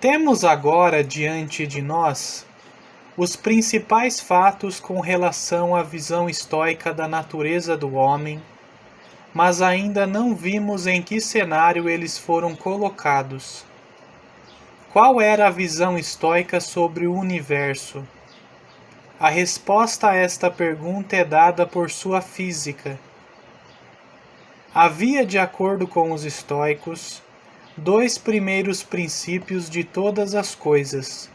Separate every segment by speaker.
Speaker 1: Temos agora diante de nós os principais fatos com relação à visão estoica da natureza do homem, mas ainda não vimos em que cenário eles foram colocados. Qual era a visão estoica sobre o universo? A resposta a esta pergunta é dada por sua física. Havia, de acordo com os estoicos, dois primeiros princípios de todas as coisas,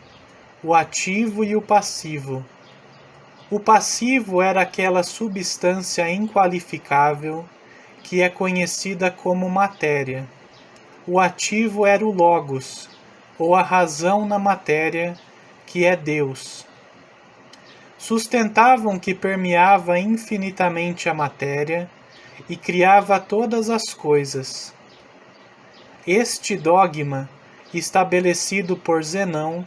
Speaker 1: o ativo e o passivo. O passivo era aquela substância inqualificável que é conhecida como matéria. O ativo era o logos, ou a razão na matéria, que é Deus. Sustentavam que permeava infinitamente a matéria e criava todas as coisas. Este dogma, estabelecido por Zenão,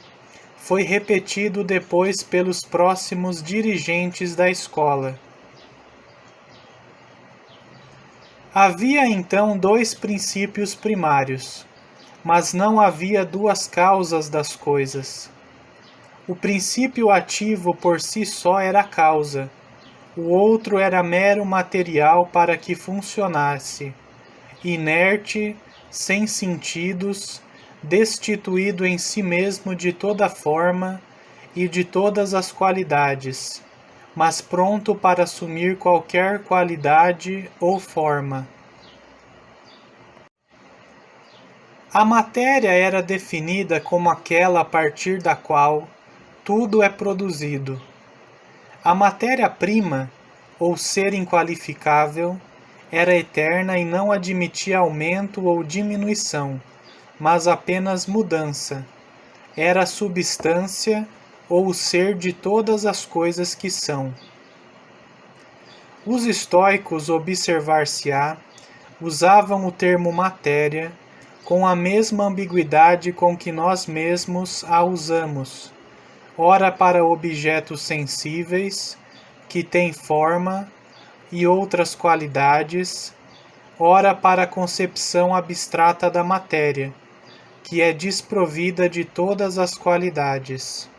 Speaker 1: foi repetido depois pelos próximos dirigentes da escola. Havia então dois princípios primários, mas não havia duas causas das coisas. O princípio ativo por si só era a causa, o outro era mero material para que funcionasse, inerte, sem sentidos, destituído em si mesmo de toda forma e de todas as qualidades, mas pronto para assumir qualquer qualidade ou forma. A matéria era definida como aquela a partir da qual tudo é produzido. A matéria-prima, ou ser inqualificável, era eterna e não admitia aumento ou diminuição, mas apenas mudança. Era a substância ou o ser de todas as coisas que são. Os estoicos, observar-se-á, usavam o termo matéria com a mesma ambiguidade com que nós mesmos a usamos, ora para objetos sensíveis, que têm forma e outras qualidades, ora para a concepção abstrata da matéria, que é desprovida de todas as qualidades.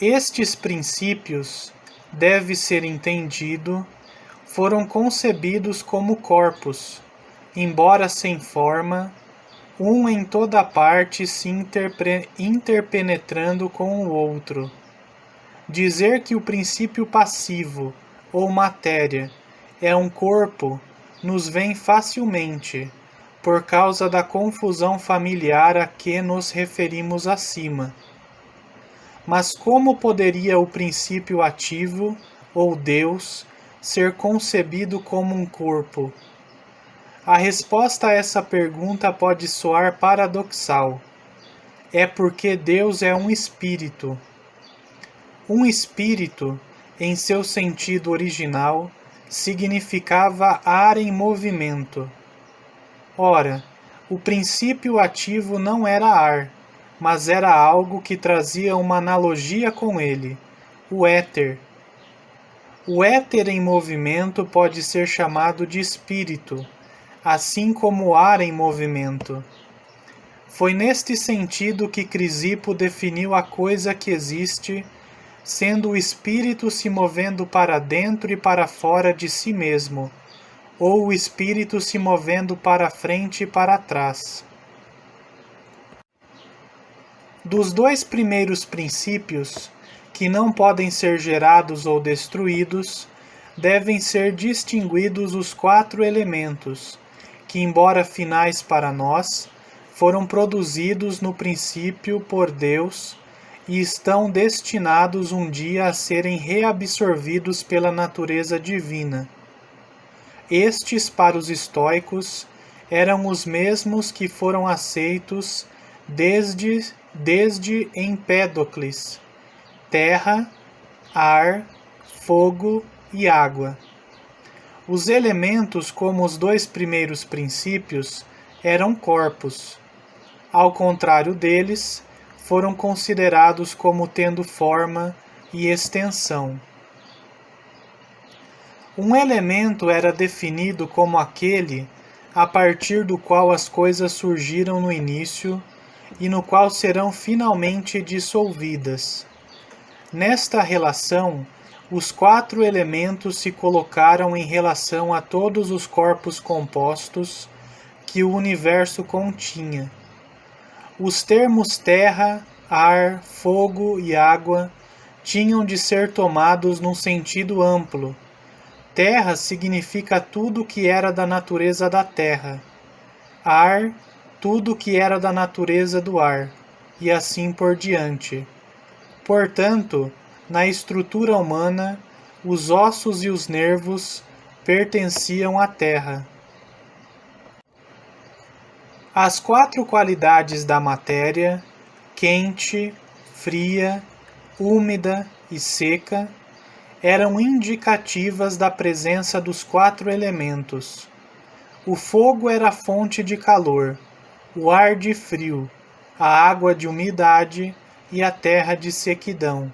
Speaker 1: Estes princípios, deve ser entendido, foram concebidos como corpos, embora sem forma, um em toda parte se interpenetrando com o outro. Dizer que o princípio passivo, ou matéria, é um corpo, nos vem facilmente, por causa da confusão familiar a que nos referimos acima. Mas como poderia o princípio ativo, ou Deus, ser concebido como um corpo? A resposta a essa pergunta pode soar paradoxal. É porque Deus é um espírito. Um espírito, em seu sentido original, significava ar em movimento. Ora, o princípio ativo não era ar, mas era algo que trazia uma analogia com ele, o éter. O éter em movimento pode ser chamado de espírito, assim como o ar em movimento. Foi neste sentido que Crisipo definiu a coisa que existe, sendo o espírito se movendo para dentro e para fora de si mesmo, ou o espírito se movendo para frente e para trás. Dos dois primeiros princípios, que não podem ser gerados ou destruídos, devem ser distinguidos os 4 elementos, que, embora finais para nós, foram produzidos no princípio por Deus e estão destinados um dia a serem reabsorvidos pela natureza divina. Estes, para os estoicos, eram os mesmos que foram aceitos desde Empédocles: terra, ar, fogo e água. Os elementos, como os 2 primeiros princípios, eram corpos. Ao contrário deles, foram considerados como tendo forma e extensão. Um elemento era definido como aquele a partir do qual as coisas surgiram no início e no qual serão finalmente dissolvidas. Nesta relação, os 4 elementos se colocaram em relação a todos os corpos compostos que o universo continha. Os termos terra, ar, fogo e água tinham de ser tomados num sentido amplo. Terra significa tudo que era da natureza da terra. Ar, tudo que era da natureza do ar, e assim por diante. Portanto, na estrutura humana, os ossos e os nervos pertenciam à terra. As 4 qualidades da matéria, quente, fria, úmida e seca, eram indicativas da presença dos 4 elementos. O fogo era a fonte de calor, o ar de frio, a água de umidade e a terra de sequidão.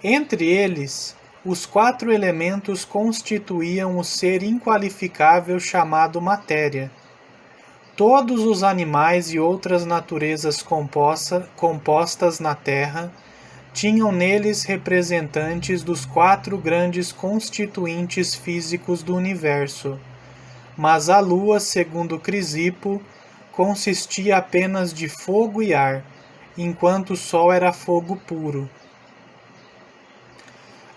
Speaker 1: Entre eles, os 4 elementos constituíam o ser inqualificável chamado matéria. Todos os animais e outras naturezas compostas na Terra tinham neles representantes dos 4 grandes constituintes físicos do universo, mas a Lua, segundo Crisipo, consistia apenas de fogo e ar, enquanto o Sol era fogo puro.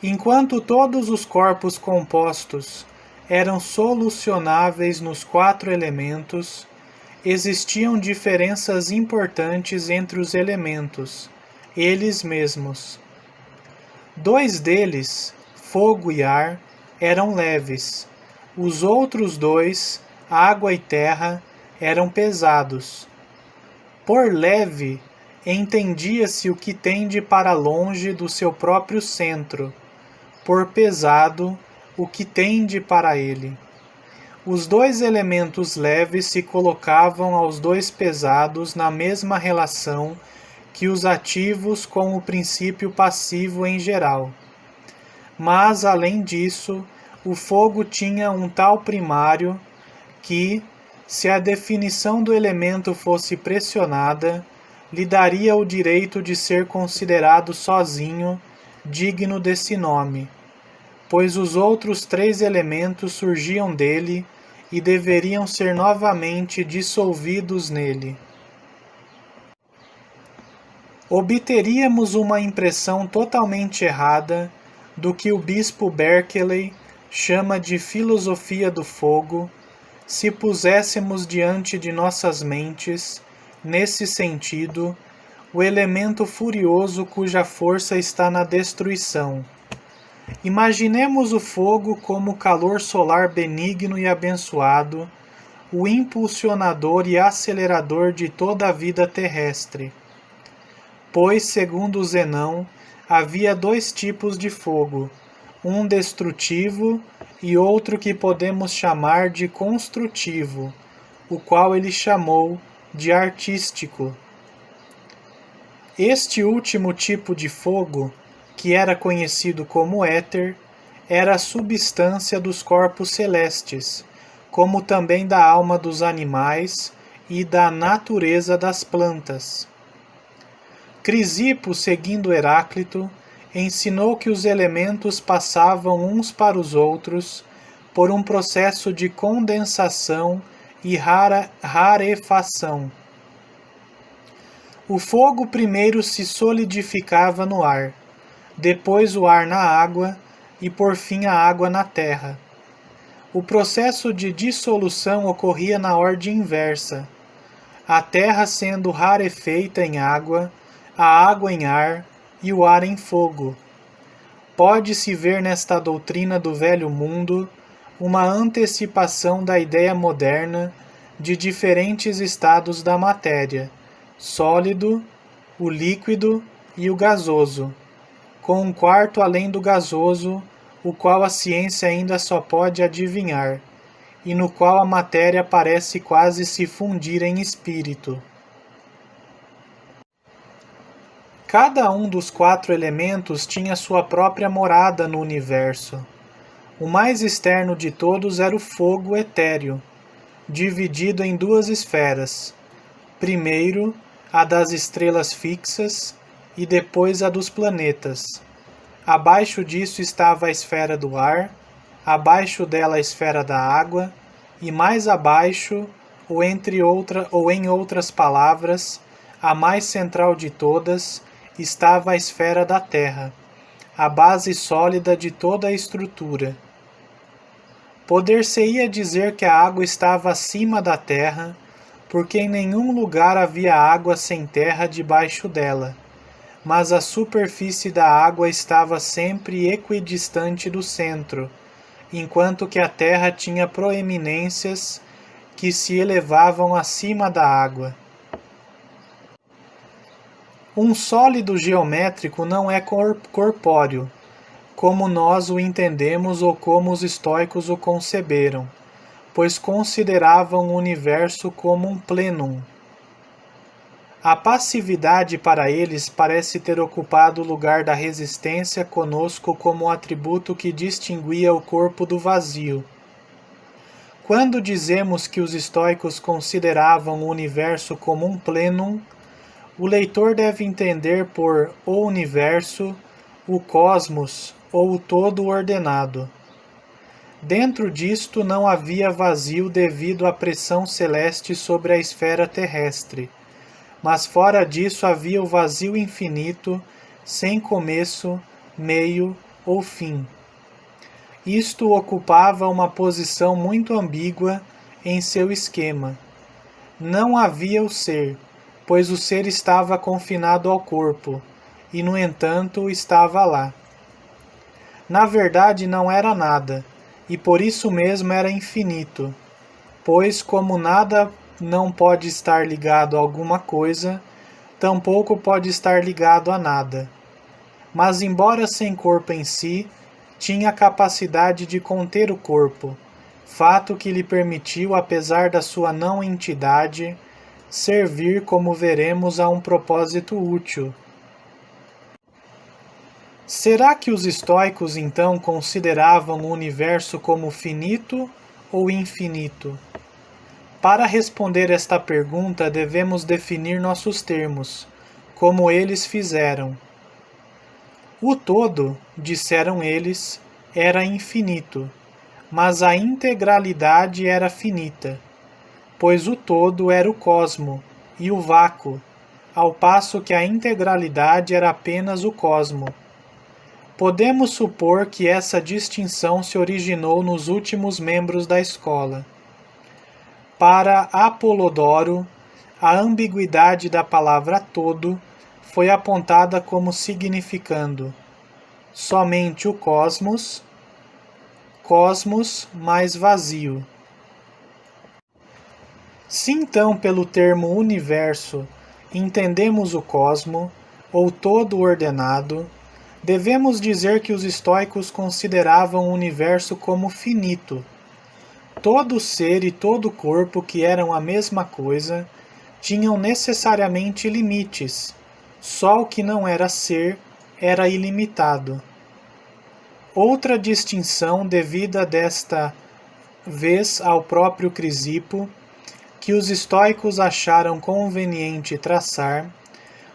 Speaker 1: Enquanto todos os corpos compostos eram solucionáveis nos 4 elementos, existiam diferenças importantes entre os elementos, eles mesmos. 2 deles, fogo e ar, eram leves. Os outros 2, água e terra, eram pesados. Por leve, entendia-se o que tende para longe do seu próprio centro. Por pesado, o que tende para ele. Os 2 elementos leves se colocavam aos 2 pesados na mesma relação que os ativos com o princípio passivo em geral. Mas, além disso, o fogo tinha um tal primário que, se a definição do elemento fosse pressionada, lhe daria o direito de ser considerado sozinho, digno desse nome, pois os outros 3 elementos surgiam dele e deveriam ser novamente dissolvidos nele. Obteríamos uma impressão totalmente errada do que o bispo Berkeley chama de filosofia do fogo, se puséssemos diante de nossas mentes, nesse sentido, o elemento furioso cuja força está na destruição. Imaginemos o fogo como o calor solar benigno e abençoado, o impulsionador e acelerador de toda a vida terrestre. Pois, segundo Zenão, havia 2 tipos de fogo, um destrutivo e outro que podemos chamar de construtivo, o qual ele chamou de artístico. Este último tipo de fogo, que era conhecido como éter, era a substância dos corpos celestes, como também da alma dos animais e da natureza das plantas. Crisipo, seguindo Heráclito, ensinou que os elementos passavam uns para os outros por um processo de condensação e rarefação. O fogo primeiro se solidificava no ar, depois o ar na água e por fim a água na terra. O processo de dissolução ocorria na ordem inversa, a terra sendo rarefeita em água, a água em ar e o ar em fogo. Pode-se ver nesta doutrina do velho mundo uma antecipação da ideia moderna de diferentes estados da matéria, sólido, o líquido e o gasoso, com um quarto além do gasoso, o qual a ciência ainda só pode adivinhar, e no qual a matéria parece quase se fundir em espírito. Cada um dos 4 elementos tinha sua própria morada no universo. O mais externo de todos era o fogo etéreo. dividido em duas esferas. Primeiro, a das estrelas fixas e depois a dos planetas. Abaixo disso estava a esfera do ar, abaixo dela a esfera da água, e mais abaixo, ou em outras palavras, a mais central de todas, estava a esfera da terra, a base sólida de toda a estrutura. Poder-se-ia dizer que a água estava acima da terra, porque em nenhum lugar havia água sem terra debaixo dela, mas a superfície da água estava sempre equidistante do centro, enquanto que a terra tinha proeminências que se elevavam acima da água. Um sólido geométrico não é corpóreo, como nós o entendemos ou como os estoicos o conceberam, pois consideravam o universo como um plenum. A passividade para eles parece ter ocupado o lugar da resistência conosco como atributo que distinguia o corpo do vazio. Quando dizemos que os estoicos consideravam o universo como um plenum, o leitor deve entender por o universo, o cosmos ou o todo ordenado. Dentro disto não havia vazio devido à pressão celeste sobre a esfera terrestre, mas fora disso havia o vazio infinito, sem começo, meio ou fim. Isto ocupava uma posição muito ambígua em seu esquema. Não havia o ser, pois o ser estava confinado ao corpo, e no entanto estava lá. Na verdade não era nada, e por isso mesmo era infinito, pois como nada não pode estar ligado a alguma coisa, tampouco pode estar ligado a nada. Mas embora sem corpo em si, tinha a capacidade de conter o corpo, fato que lhe permitiu, apesar da sua não entidade, servir, como veremos, a um propósito útil. Será que os estoicos então consideravam o universo como finito ou infinito? Para responder esta pergunta, devemos definir nossos termos, como eles fizeram. O todo, disseram eles, era infinito, mas a integralidade era finita, pois o todo era o cosmo e o vácuo, ao passo que a integralidade era apenas o cosmo. Podemos supor que essa distinção se originou nos últimos membros da escola. Para Apolodoro, a ambiguidade da palavra todo foi apontada como significando somente o cosmos, cosmos mais vazio. Se então pelo termo universo entendemos o cosmo, ou todo ordenado, devemos dizer que os estoicos consideravam o universo como finito. Todo ser e todo corpo, que eram a mesma coisa, tinham necessariamente limites. Só o que não era ser era ilimitado. Outra distinção devida desta vez ao próprio Crisipo, que os estoicos acharam conveniente traçar,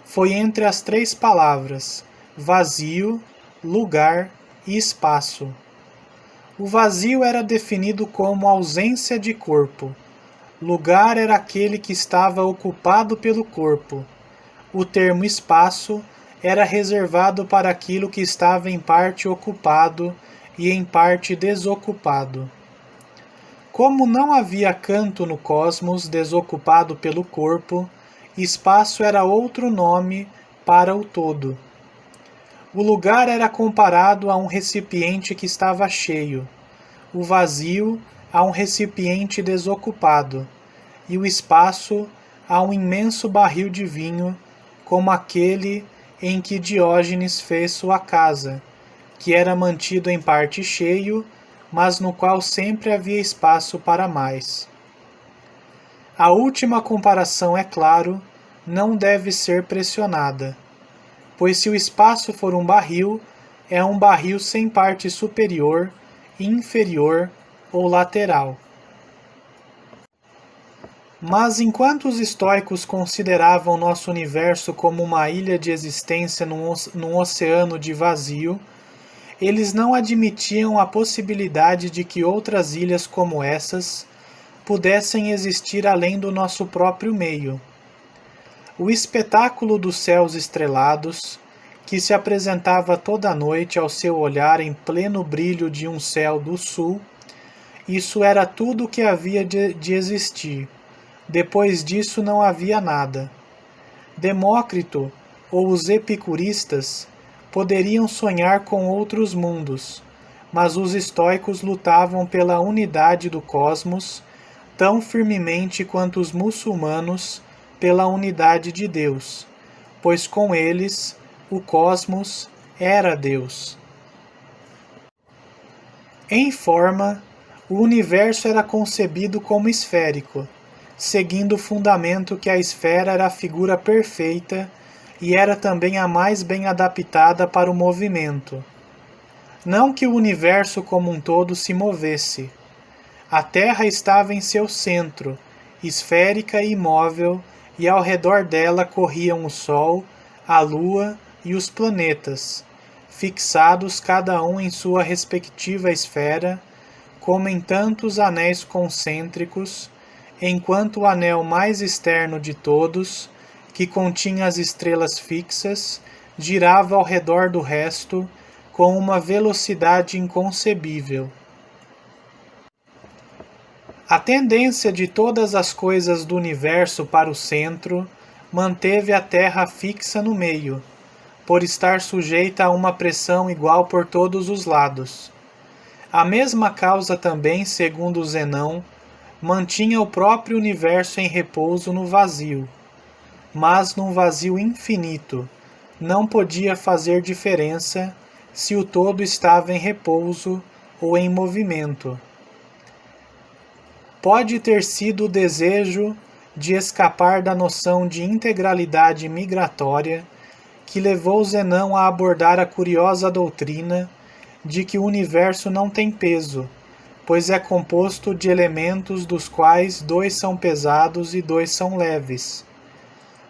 Speaker 1: foi entre as três palavras vazio, lugar e espaço. O vazio era definido como ausência de corpo. Lugar era aquele que estava ocupado pelo corpo. O termo espaço era reservado para aquilo que estava em parte ocupado e em parte desocupado. Como não havia canto no cosmos desocupado pelo corpo, espaço era outro nome para o todo. O lugar era comparado a um recipiente que estava cheio, o vazio a um recipiente desocupado, e o espaço a um imenso barril de vinho, como aquele em que Diógenes fez sua casa, que era mantido em parte cheio, mas no qual sempre havia espaço para mais. A última comparação, é claro, não deve ser pressionada, pois se o espaço for um barril, é um barril sem parte superior, inferior ou lateral. Mas enquanto os estoicos consideravam nosso universo como uma ilha de existência num oceano de vazio, eles não admitiam a possibilidade de que outras ilhas como essas pudessem existir além do nosso próprio meio. O espetáculo dos céus estrelados, que se apresentava toda noite ao seu olhar em pleno brilho de um céu do sul, isso era tudo o que havia de existir. Depois disso não havia nada. Demócrito ou os epicuristas poderiam sonhar com outros mundos, mas os estoicos lutavam pela unidade do cosmos tão firmemente quanto os muçulmanos pela unidade de Deus, pois com eles o cosmos era Deus. Em forma, o universo era concebido como esférico, seguindo o fundamento que a esfera era a figura perfeita e era também a mais bem adaptada para o movimento. Não que o universo como um todo se movesse. A Terra estava em seu centro, esférica e imóvel, e ao redor dela corriam o Sol, a Lua e os planetas, fixados cada um em sua respectiva esfera, como em tantos anéis concêntricos, enquanto o anel mais externo de todos, que continha as estrelas fixas, girava ao redor do resto com uma velocidade inconcebível. A tendência de todas as coisas do universo para o centro manteve a Terra fixa no meio, por estar sujeita a uma pressão igual por todos os lados. A mesma causa também, segundo Zenão, mantinha o próprio universo em repouso no vazio, mas num vazio infinito, não podia fazer diferença se o todo estava em repouso ou em movimento. Pode ter sido o desejo de escapar da noção de integralidade migratória que levou Zenão a abordar a curiosa doutrina de que o universo não tem peso, pois é composto de elementos dos quais 2 são pesados e 2 são leves.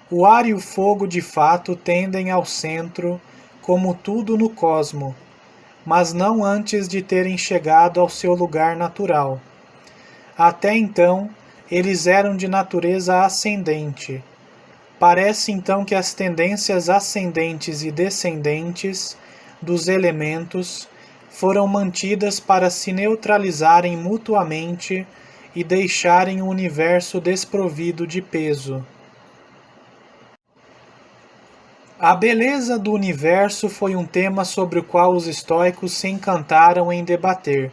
Speaker 1: O ar e o fogo de fato tendem ao centro, como tudo no cosmo, mas não antes de terem chegado ao seu lugar natural. Até então, eles eram de natureza ascendente. Parece então que as tendências ascendentes e descendentes dos elementos foram mantidas para se neutralizarem mutuamente e deixarem o universo desprovido de peso. A beleza do universo foi um tema sobre o qual os estoicos se encantaram em debater.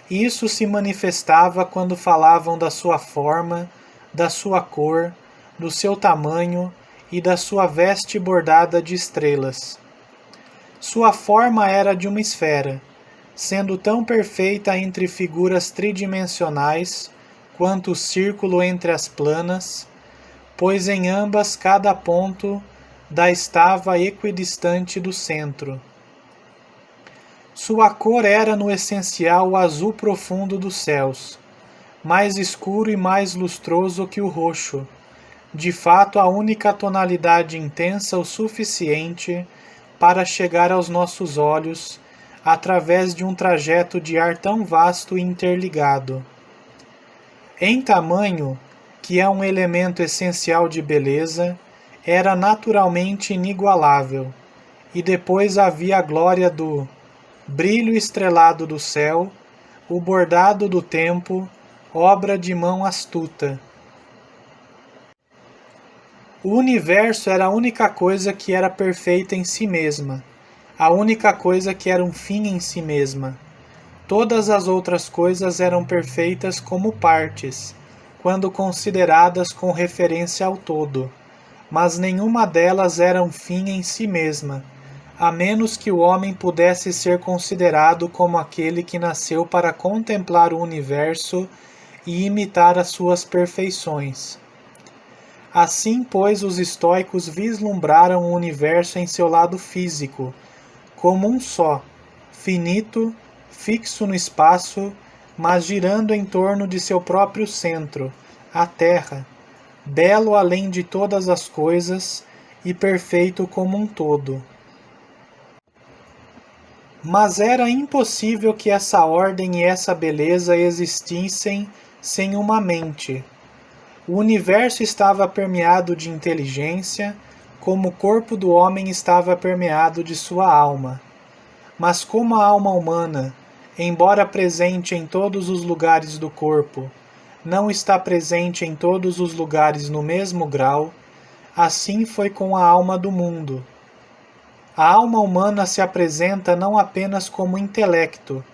Speaker 1: Isso se manifestava quando falavam da sua forma, da sua cor, do seu tamanho e da sua veste bordada de estrelas. Sua forma era de uma esfera, sendo tão perfeita entre figuras tridimensionais quanto o círculo entre as planas, pois em ambas cada ponto da estava equidistante do centro. Sua cor era no essencial o azul profundo dos céus, mais escuro e mais lustroso que o roxo, de fato a única tonalidade intensa o suficiente para chegar aos nossos olhos através de um trajeto de ar tão vasto e interligado. Em tamanho, que é um elemento essencial de beleza, era naturalmente inigualável, e depois havia a glória do brilho estrelado do céu, o bordado do tempo, obra de mão astuta. O universo era a única coisa que era perfeita em si mesma, a única coisa que era um fim em si mesma. Todas as outras coisas eram perfeitas como partes, quando consideradas com referência ao todo, mas nenhuma delas era um fim em si mesma, a menos que o homem pudesse ser considerado como aquele que nasceu para contemplar o universo e imitar as suas perfeições. Assim, pois, os estoicos vislumbraram o universo em seu lado físico, como um só, finito, fixo no espaço, mas girando em torno de seu próprio centro, a terra, belo além de todas as coisas e perfeito como um todo. Mas era impossível que essa ordem e essa beleza existissem sem uma mente. O universo estava permeado de inteligência, como o corpo do homem estava permeado de sua alma. Mas como a alma humana, embora presente em todos os lugares do corpo, não está presente em todos os lugares no mesmo grau, assim foi com a alma do mundo. A alma humana se apresenta não apenas como intelecto,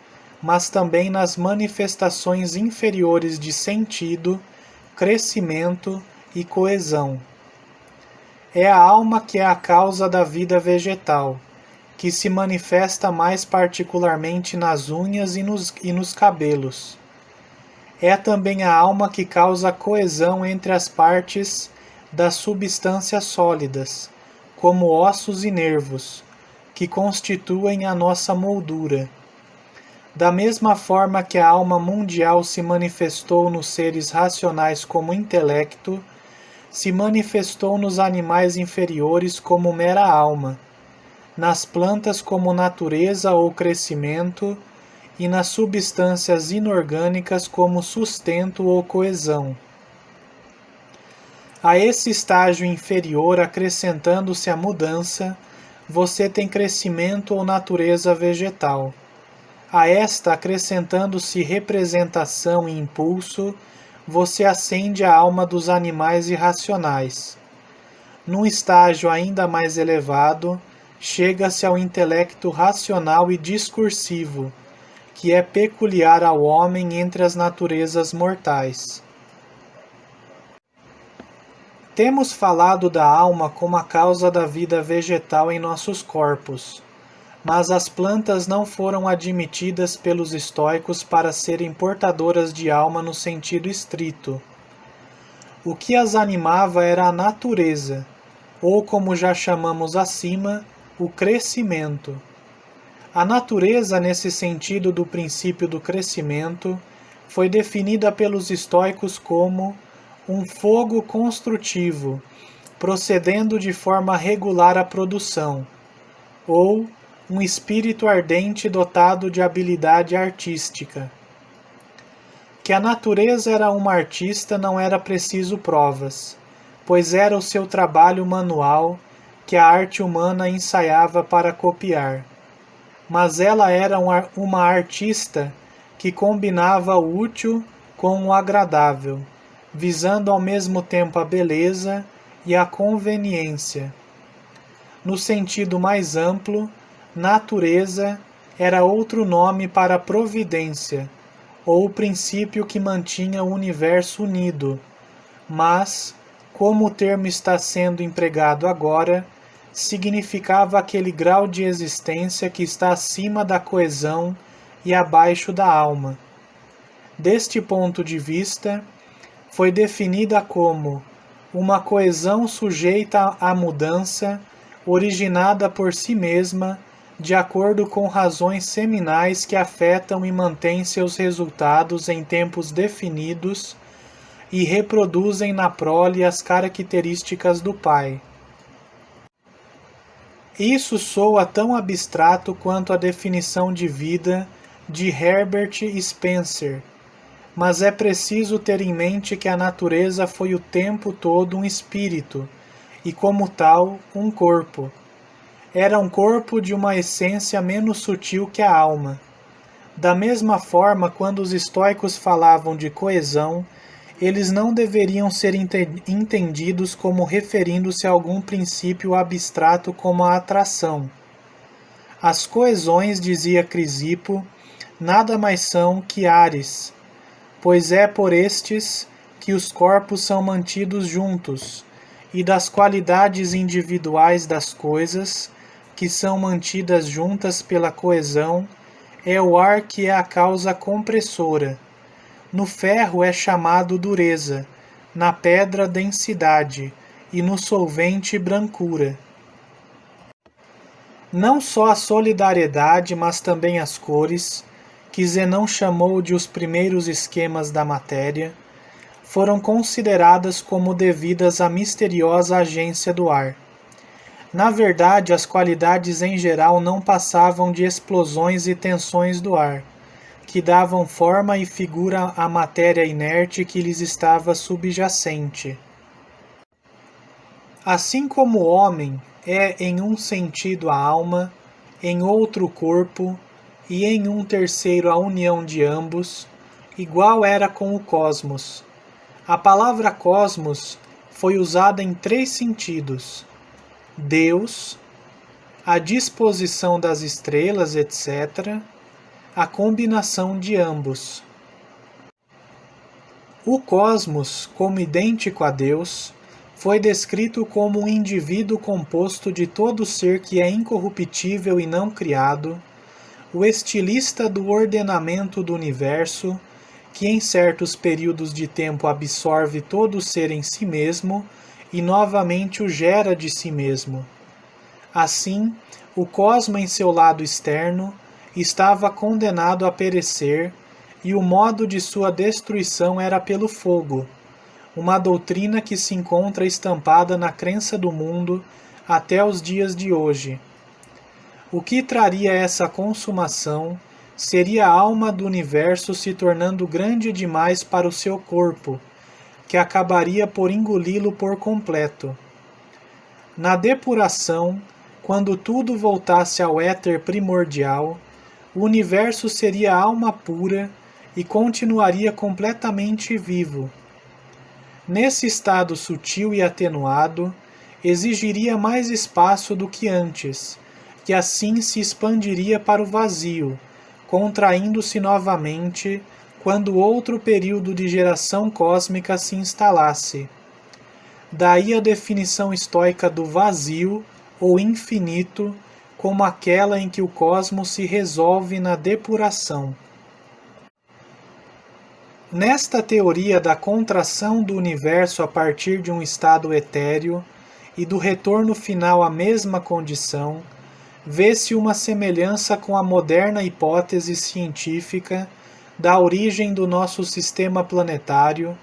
Speaker 1: mas também nas manifestações inferiores de sentido, crescimento e coesão. É a alma que é a causa da vida vegetal, que se manifesta mais particularmente nas unhas e nos cabelos. É também a alma que causa coesão entre as partes das substâncias sólidas, como ossos e nervos, que constituem a nossa moldura. Da mesma forma que a alma mundial se manifestou nos seres racionais como intelecto, se manifestou nos animais inferiores como mera alma, nas plantas como natureza ou crescimento, e nas substâncias inorgânicas como sustento ou coesão. A esse estágio inferior, acrescentando-se a mudança, você tem crescimento ou natureza vegetal. A esta, acrescentando-se representação e impulso, você acende a alma dos animais irracionais. Num estágio ainda mais elevado, chega-se ao intelecto racional e discursivo, que é peculiar ao homem entre as naturezas mortais. Temos falado da alma como a causa da vida vegetal em nossos corpos, mas as plantas não foram admitidas pelos estoicos para serem portadoras de alma no sentido estrito. O que as animava era a natureza, ou como já chamamos acima, o crescimento. A natureza, nesse sentido do princípio do crescimento, foi definida pelos estoicos como um fogo construtivo, procedendo de forma regular à produção, ou um espírito ardente dotado de habilidade artística. Que a natureza era uma artista não era preciso provas, pois era o seu trabalho manual que a arte humana ensaiava para copiar. Mas ela era uma artista que combinava o útil com o agradável, visando ao mesmo tempo a beleza e a conveniência. No sentido mais amplo, natureza era outro nome para providência, ou o princípio que mantinha o universo unido, mas, como o termo está sendo empregado agora, significava aquele grau de existência que está acima da coesão e abaixo da alma. Deste ponto de vista, foi definida como uma coesão sujeita à mudança, originada por si mesma, de acordo com razões seminais que afetam e mantêm seus resultados em tempos definidos e reproduzem na prole as características do pai. Isso soa tão abstrato quanto a definição de vida de Herbert Spencer, mas é preciso ter em mente que a natureza foi o tempo todo um espírito, e como tal, um corpo. Era um corpo de uma essência menos sutil que a alma. Da mesma forma, quando os estoicos falavam de coesão, eles não deveriam ser entendidos como referindo-se a algum princípio abstrato como a atração. As coesões, dizia Crisipo, nada mais são que ares, pois é por estes que os corpos são mantidos juntos, e das qualidades individuais das coisas, que são mantidas juntas pela coesão, é o ar que é a causa compressora. No ferro é chamado dureza, na pedra densidade, e no solvente brancura. Não só a solidariedade, mas também as cores, que Zenão chamou de os primeiros esquemas da matéria, foram consideradas como devidas à misteriosa agência do ar. Na verdade, as qualidades em geral não passavam de explosões e tensões do ar, que davam forma e figura à matéria inerte que lhes estava subjacente. Assim como o homem é em um sentido a alma, em outro o corpo, e em um terceiro a união de ambos, igual era com o cosmos. A palavra cosmos foi usada em 3 sentidos: Deus, a disposição das estrelas, etc., a combinação de ambos. O cosmos, como idêntico a Deus, foi descrito como um indivíduo composto de todo ser que é incorruptível e não criado, o estilista do ordenamento do universo, que em certos períodos de tempo absorve todo o ser em si mesmo e novamente o gera de si mesmo. Assim, o cosmo em seu lado externo estava condenado a perecer, e o modo de sua destruição era pelo fogo, uma doutrina que se encontra estampada na crença do mundo até os dias de hoje. O que traria essa consumação seria a alma do universo se tornando grande demais para o seu corpo, que acabaria por engoli-lo por completo. Na depuração, quando tudo voltasse ao éter primordial, o universo seria alma pura e continuaria completamente vivo. Nesse estado sutil e atenuado, exigiria mais espaço do que antes, que assim se expandiria para o vazio, contraindo-se novamente quando outro período de geração cósmica se instalasse. Daí a definição estoica do vazio, ou infinito, como aquela em que o cosmos se resolve na depuração. Nesta teoria da contração do universo a partir de um estado etéreo e do retorno final à mesma condição, vê-se uma semelhança com a moderna hipótese científica da origem do nosso sistema planetário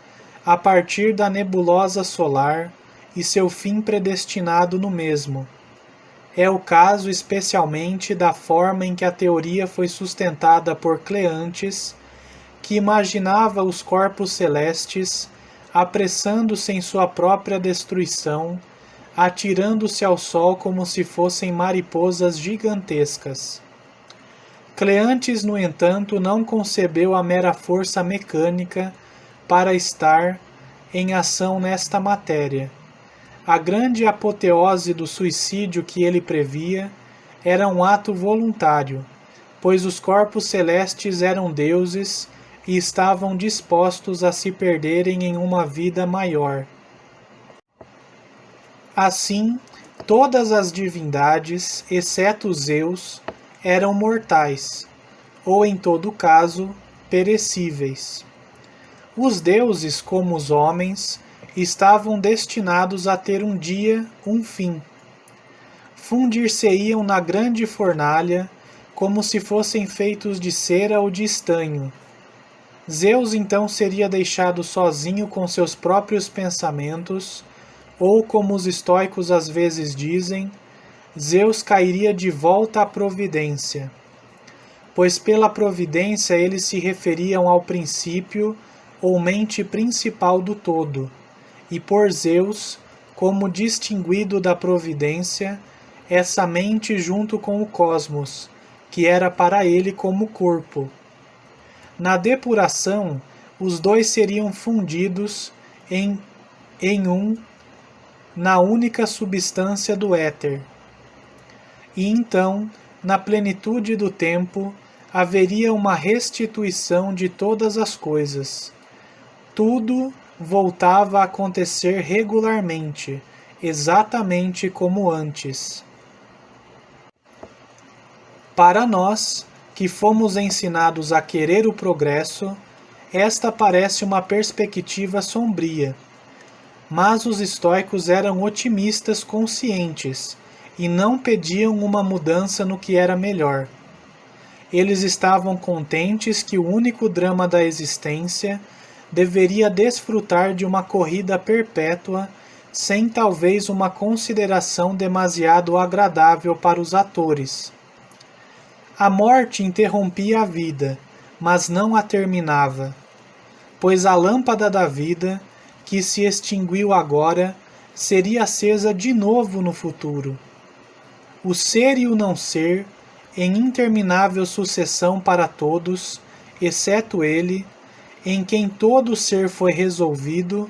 Speaker 1: a partir da nebulosa solar e seu fim predestinado no mesmo. É o caso especialmente da forma em que a teoria foi sustentada por Cleantes, que imaginava os corpos celestes apressando-se em sua própria destruição, atirando-se ao sol como se fossem mariposas gigantescas. Cleantes, no entanto, não concebeu a mera força mecânica para estar em ação nesta matéria. A grande apoteose do suicídio que ele previa era um ato voluntário, pois os corpos celestes eram deuses e estavam dispostos a se perderem em uma vida maior. Assim, todas as divindades, exceto Zeus, eram mortais, ou em todo caso, perecíveis. Os deuses, como os homens, estavam destinados a ter um dia, um fim. Fundir-se-iam na grande fornalha, como se fossem feitos de cera ou de estanho. Zeus então seria deixado sozinho com seus próprios pensamentos, ou como os estoicos às vezes dizem, Zeus cairia de volta à providência. Pois pela providência eles se referiam ao princípio ou mente principal do todo, e por Zeus, como distinguido da providência, essa mente junto com o cosmos, que era para ele como corpo. Na depuração, os dois seriam fundidos em um, na única substância do éter. E então, na plenitude do tempo, haveria uma restituição de todas as coisas. Tudo voltava a acontecer regularmente, exatamente como antes. Para nós, que fomos ensinados a querer o progresso, esta parece uma perspectiva sombria. Mas os estoicos eram otimistas conscientes e não pediam uma mudança no que era melhor. Eles estavam contentes que o único drama da existência deveria desfrutar de uma corrida perpétua, sem talvez uma consideração demasiado agradável para os atores. A morte interrompia a vida, mas não a terminava, pois a lâmpada da vida, que se extinguiu agora, seria acesa de novo no futuro. O ser e o não ser, em interminável sucessão para todos, exceto ele, em quem todo ser foi resolvido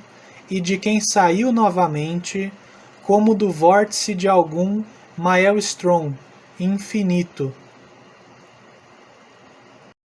Speaker 1: e de quem saiu novamente, como do vórtice de algum maelstrom infinito,